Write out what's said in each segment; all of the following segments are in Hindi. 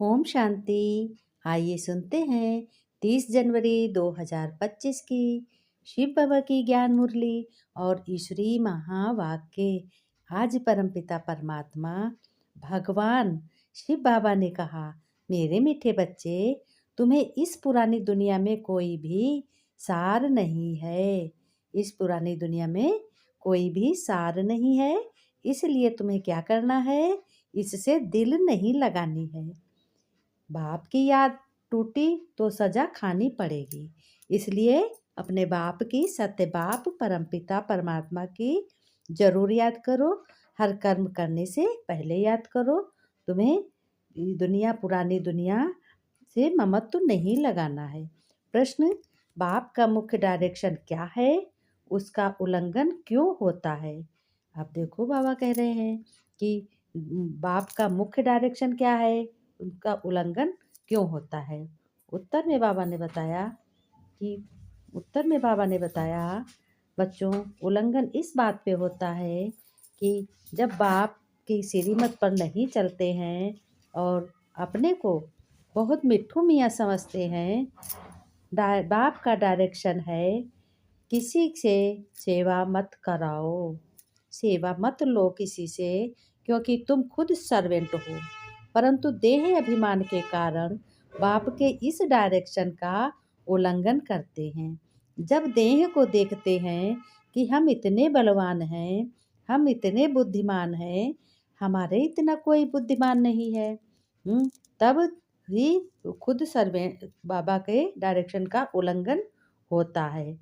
ओम शांति। आइए सुनते हैं 30 जनवरी 2025 की शिव बाबा की ज्ञान मुरली और ईश्वरीय महावाक्य। आज परमपिता परमात्मा भगवान शिव बाबा ने कहा, मेरे मीठे बच्चे, तुम्हें इस पुरानी दुनिया में कोई भी सार नहीं है। इस पुरानी दुनिया में कोई भी सार नहीं है, इसलिए तुम्हें क्या करना है? इससे दिल नहीं लगानी है। बाप की याद टूटी तो सजा खानी पड़ेगी, इसलिए अपने बाप की, सत्य बाप परमपिता परमात्मा की जरूर याद करो। हर कर्म करने से पहले याद करो। तुम्हें पुरानी दुनिया से ममत्व नहीं लगाना है। प्रश्न, बाप का मुख्य डायरेक्शन क्या है? उसका उल्लंघन क्यों होता है? आप देखो, बाबा कह रहे हैं कि बाप का मुख्य डायरेक्शन क्या है, उनका उल्लंघन क्यों होता है। उत्तर में बाबा ने बताया बच्चों, उल्लंघन इस बात पे होता है कि जब बाप की श्रीमत पर नहीं चलते हैं और अपने को बहुत मिट्ठू मियाँ समझते हैं। बाप का डायरेक्शन है, किसी से सेवा मत कराओ, सेवा मत लो किसी से, क्योंकि तुम खुद सर्वेंट हो। परंतु देह अभिमान के कारण बाप के इस डायरेक्शन का उल्लंघन करते हैं। जब देह को देखते हैं कि हम इतने बलवान हैं, हम इतने बुद्धिमान हैं, हमारे इतना कोई बुद्धिमान नहीं है, तब ही खुद सर्वेंट बाबा के डायरेक्शन का उल्लंघन होता है।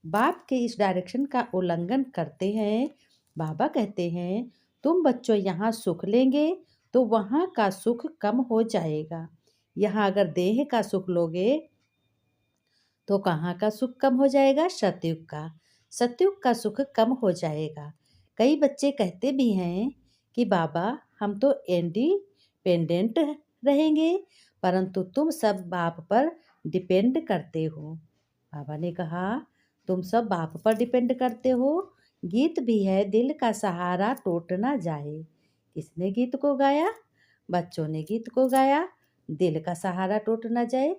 बाप के इस डायरेक्शन का उल्लंघन करते हैं। बाबा कहते हैं, तुम बच्चों यहाँ सुख लेंगे तो वहाँ का सुख कम हो जाएगा। यहाँ अगर देह का सुख लोगे तो कहाँ का सुख कम हो जाएगा? सतयुग का सुख कम हो जाएगा। कई बच्चे कहते भी हैं कि बाबा, हम तो इंडिपेंडेंट रहेंगे, परंतु तुम सब बाप पर डिपेंड करते हो। बाबा ने कहा, तुम सब बाप पर डिपेंड करते हो। गीत भी है, दिल का सहारा टूट ना जाए। किसने गीत को गाया? बच्चों ने गीत को गाया, दिल का सहारा टूट ना जाए।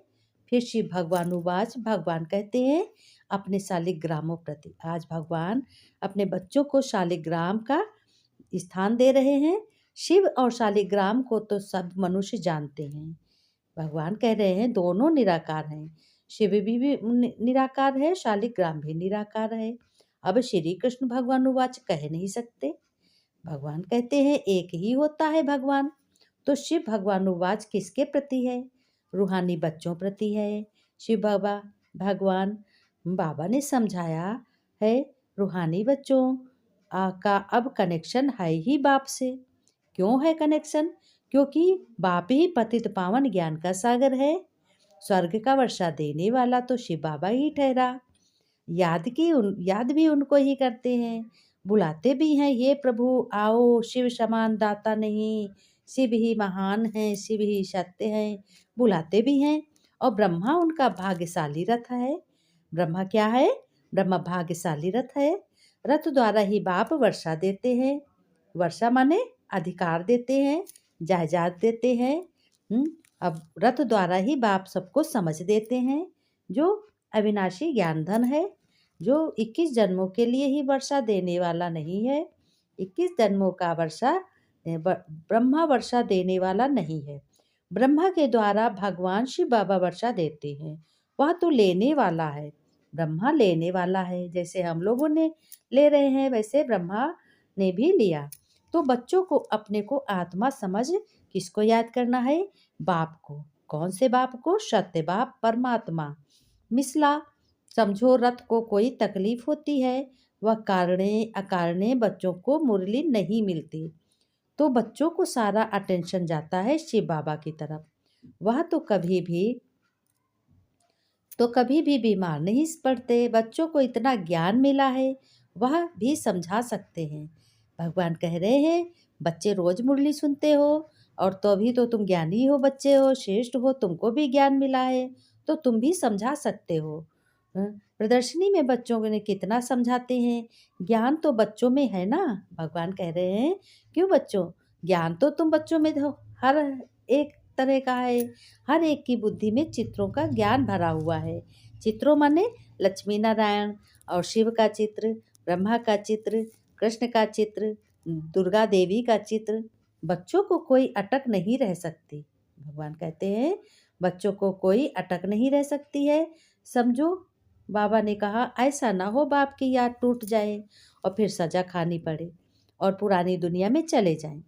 फिर शिव भगवान उवाच, भगवान कहते हैं अपने शालिग्रामों प्रति। आज भगवान अपने बच्चों को शालिग्राम का स्थान दे रहे हैं। शिव और शालिग्राम को तो सब मनुष्य जानते हैं। भगवान कह रहे हैं दोनों निराकार हैं। शिव भी निराकार है, शालिग्राम भी निराकार है। अब श्री कृष्ण भगवान उवाच कह नहीं सकते। भगवान कहते हैं एक ही होता है भगवान। तो शिव भगवान उवाच किसके प्रति है? रूहानी बच्चों प्रति है। शिव भगवान बाबा ने समझाया है, रूहानी बच्चों का अब कनेक्शन है ही बाप से। क्यों है कनेक्शन? क्योंकि बाप ही पतित पावन ज्ञान का सागर है। स्वर्ग का वर्षा देने वाला तो शिव बाबा ही ठहरा। याद भी उनको ही करते हैं, बुलाते भी हैं, ये प्रभु आओ, शिव समान दाता नहीं, शिव ही महान है, शिव ही सत्य है, बुलाते भी हैं। और ब्रह्मा उनका भाग्यशाली रथ है। ब्रह्मा क्या है? ब्रह्मा भाग्यशाली रथ है। रथ द्वारा ही बाप वर्षा देते हैं। वर्षा माने अधिकार देते हैं, जायदाद देते हैं। अब रथ द्वारा ही बाप सबको समझ देते हैं, जो अविनाशी ज्ञान धन है, जो 21 जन्मों के लिए ही वर्षा देने वाला नहीं है। 21 जन्मों का ब्रह्मा वर्षा देने वाला नहीं है। ब्रह्मा के द्वारा भगवान शिव बाबा वर्षा देते हैं। वह तो लेने वाला है, ब्रह्मा लेने वाला है। जैसे हम लोगों ने ले रहे हैं, वैसे ब्रह्मा ने भी लिया। तो बच्चों को अपने को आत्मा समझ किसको याद करना है? बाप को। कौन से बाप को? सत्य बाप परमात्मा। मिसला समझो, रथ को कोई तकलीफ होती है, वह कारणे अकारणे बच्चों को मुरली नहीं मिलती, तो बच्चों को सारा अटेंशन जाता है शिव बाबा की तरफ। वह तो कभी भी बीमार नहीं पड़ते। बच्चों को इतना ज्ञान मिला है, वह भी समझा सकते हैं। भगवान कह रहे हैं, बच्चे रोज मुरली सुनते हो और तो अभी तो तुम ज्ञानी हो, बच्चे हो, श्रेष्ठ हो, तुमको भी ज्ञान मिला है, तो तुम भी समझा सकते हो। प्रदर्शनी में बच्चों ने कितना समझाते हैं, ज्ञान तो बच्चों में है ना। भगवान कह रहे हैं, क्यों बच्चों, ज्ञान तो तुम बच्चों में हो, हर एक तरह का है। हर एक की बुद्धि में चित्रों का ज्ञान भरा हुआ है। चित्रों माने लक्ष्मी नारायण और शिव का चित्र, ब्रह्मा का चित्र, कृष्ण का चित्र, दुर्गा देवी का चित्र। बच्चों को कोई अटक नहीं रह सकती। भगवान कहते हैं बच्चों को कोई अटक नहीं रह सकती है। समझो, बाबा ने कहा ऐसा ना हो बाप की याद टूट जाए और फिर सजा खानी पड़े और पुरानी दुनिया में चले जाएं।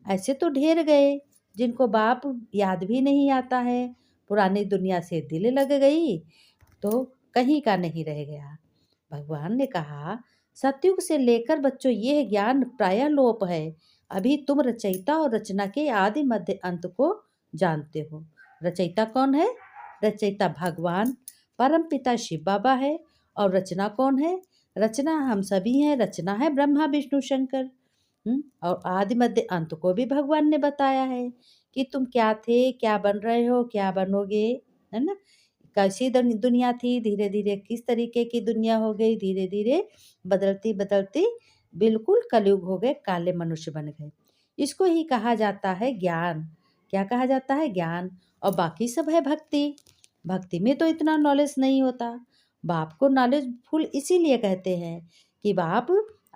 ऐसे तो ढेर गए जिनको बाप याद भी नहीं आता है। पुरानी दुनिया से दिल लग गई तो कहीं का नहीं रह गया। भगवान ने कहा सतयुग से लेकर बच्चों ये ज्ञान प्रायः लोप है। अभी तुम रचयिता और रचना के आदि मध्य अंत को जानते हो। रचयिता कौन है? रचयिता भगवान परम पिता शिव बाबा है। और रचना कौन है? रचना हम सभी हैं। रचना है ब्रह्मा विष्णु शंकर। और आदि मध्य अंत को भी भगवान ने बताया है कि तुम क्या थे, क्या बन रहे हो, क्या बनोगे, है ना। कैसी दुनिया थी, धीरे धीरे किस तरीके की दुनिया हो गई, धीरे धीरे बदलती बदलती बिल्कुल कलयुग हो गए, काले मनुष्य बन गए। इसको ही कहा जाता है ज्ञान। क्या कहा जाता है? ज्ञान। और बाकी सब है भक्ति। भक्ति में तो इतना नॉलेज नहीं होता। बाप को नॉलेज फुल इसीलिए कहते हैं कि बाप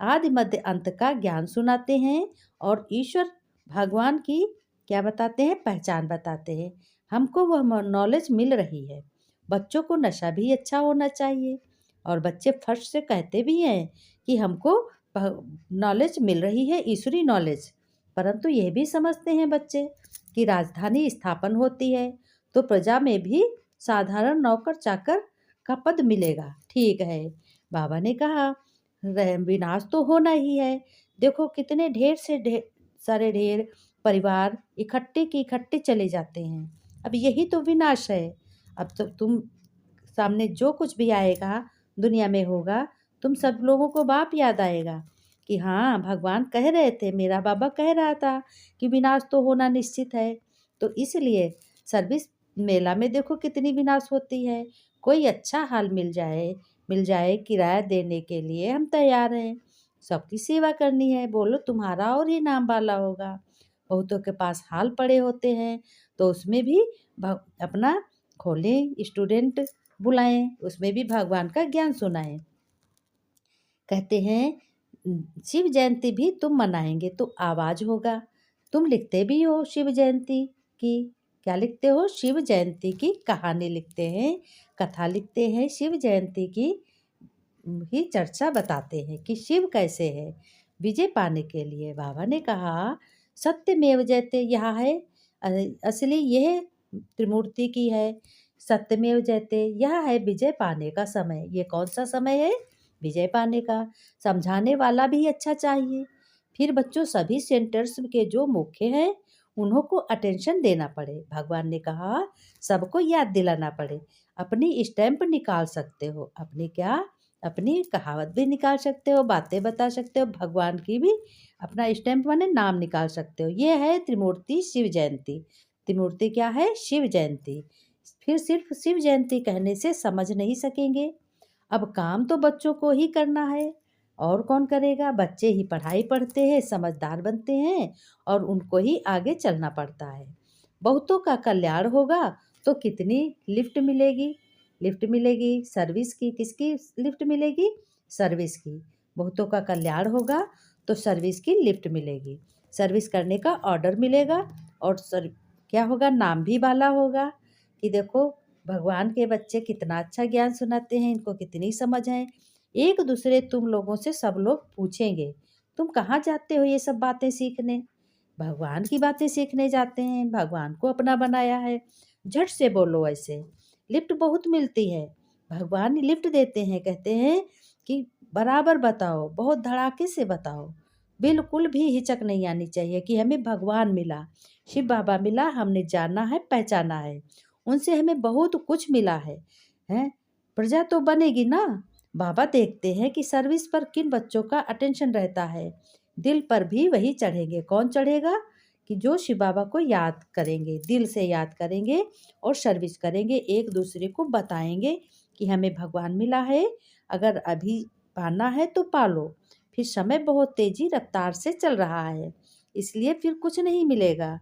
आदि मध्य अंत का ज्ञान सुनाते हैं और ईश्वर भगवान की क्या बताते हैं? पहचान बताते हैं। हमको वह नॉलेज मिल रही है। बच्चों को नशा भी अच्छा होना चाहिए और बच्चे फर्स्ट से कहते भी हैं कि हमको नॉलेज मिल रही है, ईश्वरी नॉलेज। परंतु यह भी समझते हैं बच्चे कि राजधानी स्थापन होती है तो प्रजा में भी साधारण नौकर चाकर का पद मिलेगा। ठीक है, बाबा ने कहा विनाश तो होना ही है। देखो कितने ढेर परिवार इकट्ठे के इकट्ठे चले जाते हैं। अब यही तो विनाश है। अब तो तुम सामने जो कुछ भी आएगा दुनिया में होगा, तुम सब लोगों को बाप याद आएगा कि हाँ भगवान कह रहे थे, मेरा बाबा कह रहा था कि विनाश तो होना निश्चित है। तो इसलिए सर्विस मेला में देखो कितनी विनाश होती है। कोई अच्छा हाल मिल जाए किराया देने के लिए हम तैयार हैं। सबकी सेवा करनी है। बोलो तुम्हारा और ही नाम वाला होगा। बहुतों के पास हाल पड़े होते हैं तो उसमें भी अपना खोलें, स्टूडेंट बुलाएं, उसमें भी भगवान का ज्ञान सुनाएं। कहते हैं शिव जयंती भी तुम मनाएंगे तो आवाज होगा। तुम लिखते भी हो शिव जयंती की। क्या लिखते हो? शिव जयंती की कहानी लिखते हैं, कथा लिखते हैं। शिव जयंती की ही चर्चा बताते हैं कि शिव कैसे है। विजय पाने के लिए बाबा ने कहा सत्यमेव जयते। यहाँ है असली, यह त्रिमूर्ति की है। सत्यमेव जयते, यह है विजय पाने का समय। ये कौन सा समय है? विजय पाने का। समझाने वाला भी अच्छा चाहिए। फिर बच्चों सभी सेंटर्स के जो मुख्य हैं उन्हों को अटेंशन देना पड़े। भगवान ने कहा सबको याद दिलाना पड़े। अपनी स्टैंप निकाल सकते हो, अपनी क्या, अपनी कहावत भी निकाल सकते हो, बातें बता सकते हो, भगवान की भी अपना स्टैंप माने नाम निकाल सकते हो। ये है त्रिमूर्ति शिव जयंती। त्रिमूर्ति क्या है? शिव जयंती। फिर सिर्फ शिव जयंती कहने से समझ नहीं सकेंगे। अब काम तो बच्चों को ही करना है और कौन करेगा? बच्चे ही पढ़ाई पढ़ते हैं, समझदार बनते हैं और उनको ही आगे चलना पड़ता है। बहुतों का कल्याण होगा तो कितनी लिफ्ट मिलेगी? लिफ्ट मिलेगी सर्विस की। किसकी लिफ्ट मिलेगी? सर्विस की। बहुतों का कल्याण होगा तो सर्विस की लिफ्ट मिलेगी। सर्विस करने का ऑर्डर मिलेगा और क्या होगा? नाम भी वाला होगा कि देखो भगवान के बच्चे कितना अच्छा ज्ञान सुनाते हैं, इनको कितनी समझ है। एक दूसरे तुम लोगों से सब लोग पूछेंगे तुम कहाँ जाते हो ये सब बातें सीखने? भगवान की बातें सीखने जाते हैं। भगवान को अपना बनाया है। झट से बोलो ऐसे। लिफ्ट बहुत मिलती है। भगवान लिफ्ट देते हैं, कहते हैं कि बराबर बताओ, बहुत धड़ाके से बताओ। बिल्कुल भी हिचक नहीं आनी चाहिए कि हमें भगवान मिला, शिव बाबा मिला, हमने जाना है, पहचाना है, उनसे हमें बहुत कुछ मिला है। हैं? प्रजा तो बनेगी ना। बाबा देखते हैं कि सर्विस पर किन बच्चों का अटेंशन रहता है। दिल पर भी वही चढ़ेंगे। कौन चढ़ेगा? कि जो शिव बाबा को याद करेंगे, दिल से याद करेंगे और सर्विस करेंगे, एक दूसरे को बताएंगे कि हमें भगवान मिला है। अगर अभी पाना है तो पालो। फिर समय बहुत तेजी रफ्तार से चल रहा है, इसलिए फिर कुछ नहीं मिलेगा।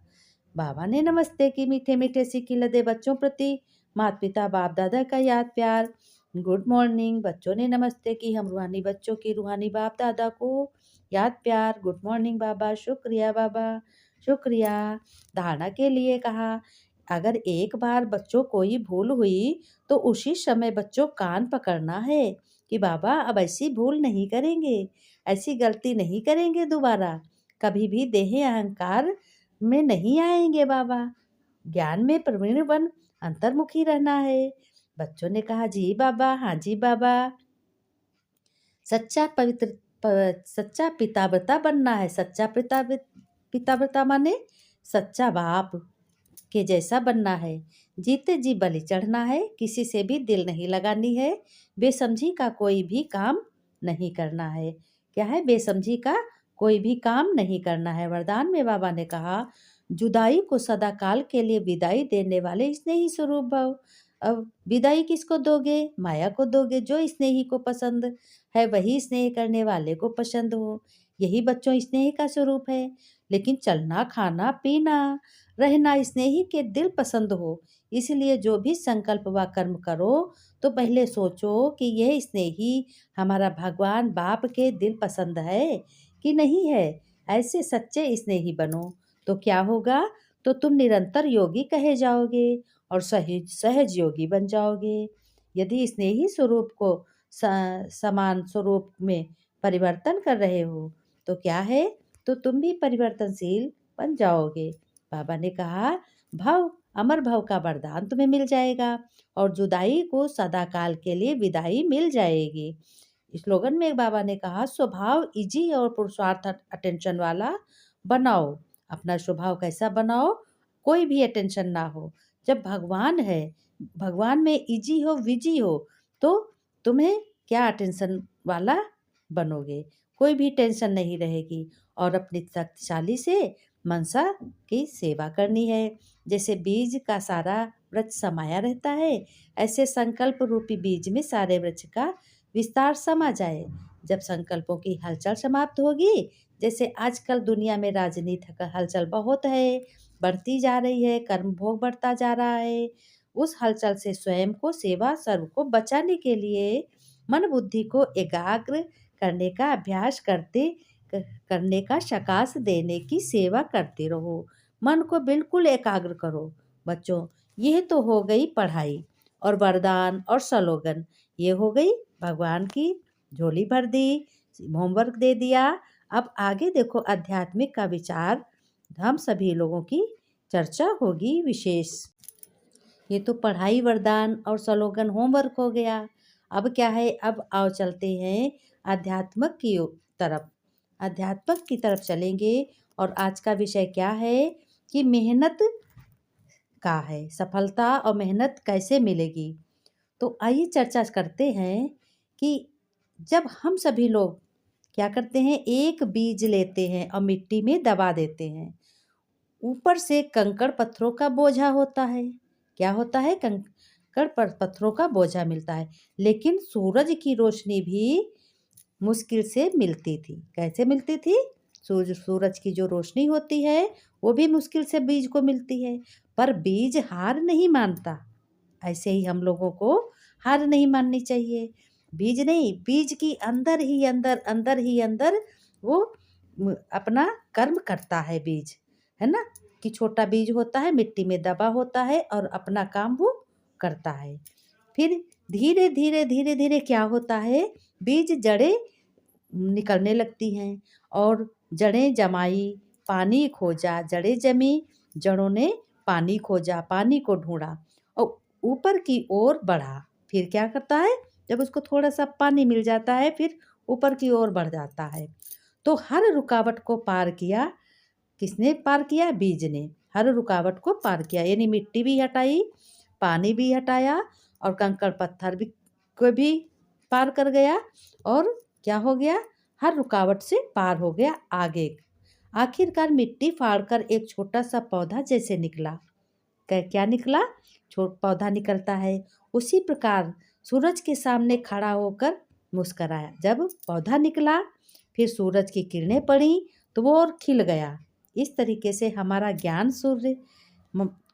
बाबा ने नमस्ते की, मीठे मीठे सी लदे बच्चों प्रति माता पिता बाप दादा का याद प्यार। गुड मॉर्निंग, बच्चों ने नमस्ते की, हम रूहानी बच्चों की रूहानी बाप दादा को याद प्यार। गुड मॉर्निंग बाबा, शुक्रिया बाबा, शुक्रिया। धारणा के लिए कहा, अगर एक बार बच्चों कोई भूल हुई तो उसी समय बच्चों कान पकड़ना है कि बाबा अब ऐसी भूल नहीं करेंगे, ऐसी गलती नहीं करेंगे दोबारा, कभी भी देह अहंकार में नहीं आएंगे बाबा, ज्ञान में प्रवीण बन अंतर्मुखी रहना है। बच्चों ने कहा जी बाबा, हाँ जी बाबा। सच्चा पवित्र सच्चा पिताव्रता बनना है। सच्चा पिताव्रता माने सच्चा बाप के जैसा बनना है। जीते जी बलि चढ़ना है, किसी से भी दिल नहीं लगानी है, बेसमझी का कोई भी काम नहीं करना है। क्या है? बेसमझी का कोई भी काम नहीं करना है। वरदान में बाबा ने कहा, जुदाई को सदाकाल के लिए विदाई देने वाले स्नेही स्वरूप भव। अब विदाई किसको दोगे? माया को दोगे। जो स्नेही को पसंद है वही स्नेह करने वाले को पसंद हो। यही बच्चों स्नेह का स्वरूप है। लेकिन चलना, खाना, पीना, रहना स्नेही के दिल पसंद हो। इसलिए जो भी संकल्प व कर्म करो तो पहले सोचो कि यह स्नेही हमारा भगवान बाप के दिल पसंद है कि नहीं है। ऐसे सच्चे स्नेही बनो तो क्या होगा? तो तुम निरंतर योगी कहे जाओगे और सहज सहज योगी बन जाओगे। यदि स्नेही स्वरूप को समान स्वरूप में परिवर्तन कर रहे हो तो क्या है? तो तुम भी परिवर्तनशील बन जाओगे। बाबा ने कहा, भव अमर भव का वरदान तुम्हें मिल जाएगा और जुदाई को सदाकाल के लिए विदाई मिल जाएगी। स्लोगन में बाबा ने कहा, स्वभाव इजी और पुरुषार्थ अटेंशन वाला बनाओ। अपना स्वभाव कैसा बनाओ? कोई भी अटेंशन ना हो। जब भगवान है, भगवान में इजी हो, विजी हो, तो तुम्हें क्या अटेंशन वाला बनोगे? कोई भी टेंशन नहीं रहेगी और अपनी शक्तिशाली से मनसा की सेवा करनी है। जैसे बीज का सारा वृक्ष समाया रहता है, ऐसे संकल्प रूपी बीज में सारे वृक्ष का विस्तार समा जाए। जब संकल्पों की हलचल समाप्त होगी, जैसे आजकल दुनिया में राजनीति का हलचल बहुत है, बढ़ती जा रही है, कर्म भोग बढ़ता जा रहा है, उस हलचल से स्वयं को, सेवा सर्व को बचाने के लिए मन बुद्धि को एकाग्र करने का अभ्यास करने का शकास देने की सेवा करते रहो। मन को बिल्कुल एकाग्र करो। बच्चों, यह तो हो गई पढ़ाई और वरदान और स्लोगन, ये हो गई भगवान की झोली भर दी, होमवर्क दे दिया। अब आगे देखो, आध्यात्मिक का विचार हम सभी लोगों की चर्चा होगी विशेष। ये तो पढ़ाई, वरदान और स्लोगन, होमवर्क हो गया। अब क्या है? अब आओ चलते हैं आध्यात्मिक की तरफ। अध्यात्मक की तरफ चलेंगे और आज का विषय क्या है कि मेहनत का है। सफलता और मेहनत कैसे मिलेगी? तो आइए चर्चा करते हैं कि जब हम सभी लोग क्या करते हैं, एक बीज लेते हैं और मिट्टी में दबा देते हैं, ऊपर से कंकड़ पत्थरों का बोझा होता है। क्या होता है? कंकड़ पत्थरों का बोझा मिलता है। लेकिन सूरज की रोशनी भी मुश्किल से मिलती थी। कैसे मिलती थी? सूरज की जो रोशनी होती है वो भी मुश्किल से बीज को मिलती है, पर बीज हार नहीं मानता। ऐसे ही हम लोगों को हार नहीं माननी चाहिए। बीज नहीं, बीज की अंदर ही अंदर वो अपना कर्म करता है बीज, है ना? कि छोटा बीज होता है, मिट्टी में दबा होता है और अपना काम वो करता है। फिर धीरे धीरे धीरे धीरे क्या होता है? बीज जड़ें निकलने लगती हैं और जड़ें जमाई, पानी खोजा, जड़ें जमी, जड़ों ने पानी खोजा, पानी को ढूंढा और ऊपर की ओर बढ़ा। फिर क्या करता है? जब उसको थोड़ा सा पानी मिल जाता है फिर ऊपर की ओर बढ़ जाता है। तो हर रुकावट को पार किया। किसने पार किया? बीज ने हर रुकावट को पार किया। यानी मिट्टी भी हटाई, पानी भी हटाया और कंकड़ पत्थर भी को भी पार कर गया और क्या हो गया? हर रुकावट से पार हो गया आगे। आखिरकार मिट्टी फाड़कर एक छोटा सा पौधा जैसे निकला। क्या निकला? पौधा निकलता है। उसी प्रकार सूरज के सामने खड़ा होकर मुस्कराया। जब पौधा निकला फिर सूरज की किरणें पड़ी तो वो और खिल गया। इस तरीके से हमारा ज्ञान सूर्य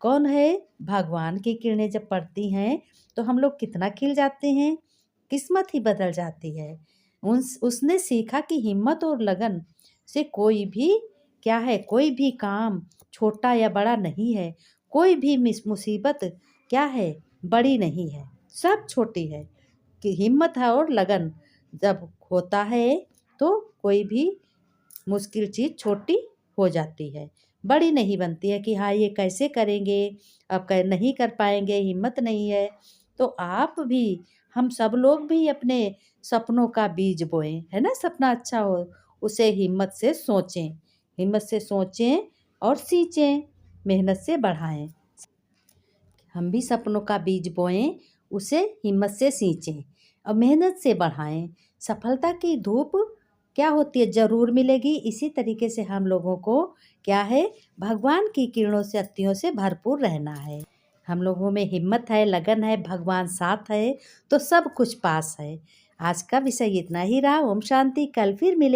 कौन है? भगवान की किरणें जब पड़ती हैं तो हम लोग कितना खिल जाते हैं, किस्मत ही बदल जाती है। उसने सीखा कि हिम्मत और लगन से कोई भी क्या है, कोई भी काम छोटा या बड़ा नहीं है, कोई भी मुसीबत क्या है, बड़ी नहीं है, सब छोटी है। कि हिम्मत है और लगन जब होता है तो कोई भी मुश्किल चीज़ छोटी हो जाती है, बड़ी नहीं बनती है कि हाँ ये कैसे करेंगे, अब नहीं कर पाएंगे, हिम्मत नहीं है। तो आप भी, हम सब लोग भी अपने सपनों का बीज बोएं, है ना? सपना अच्छा हो उसे हिम्मत से सोचें और सींचें, मेहनत से बढ़ाएं। हम भी सपनों का बीज बोएं, उसे हिम्मत से सींचें और मेहनत से बढ़ाएं। सफलता की धूप क्या होती है, ज़रूर मिलेगी। इसी तरीके से हम लोगों को क्या है, भगवान की किरणों से, शक्तियों से भरपूर रहना है। हम लोगों में हिम्मत है, लगन है, भगवान साथ है तो सब कुछ पास है। आज का विषय इतना ही रहा। ओम शांति। कल फिर मिलेंगे।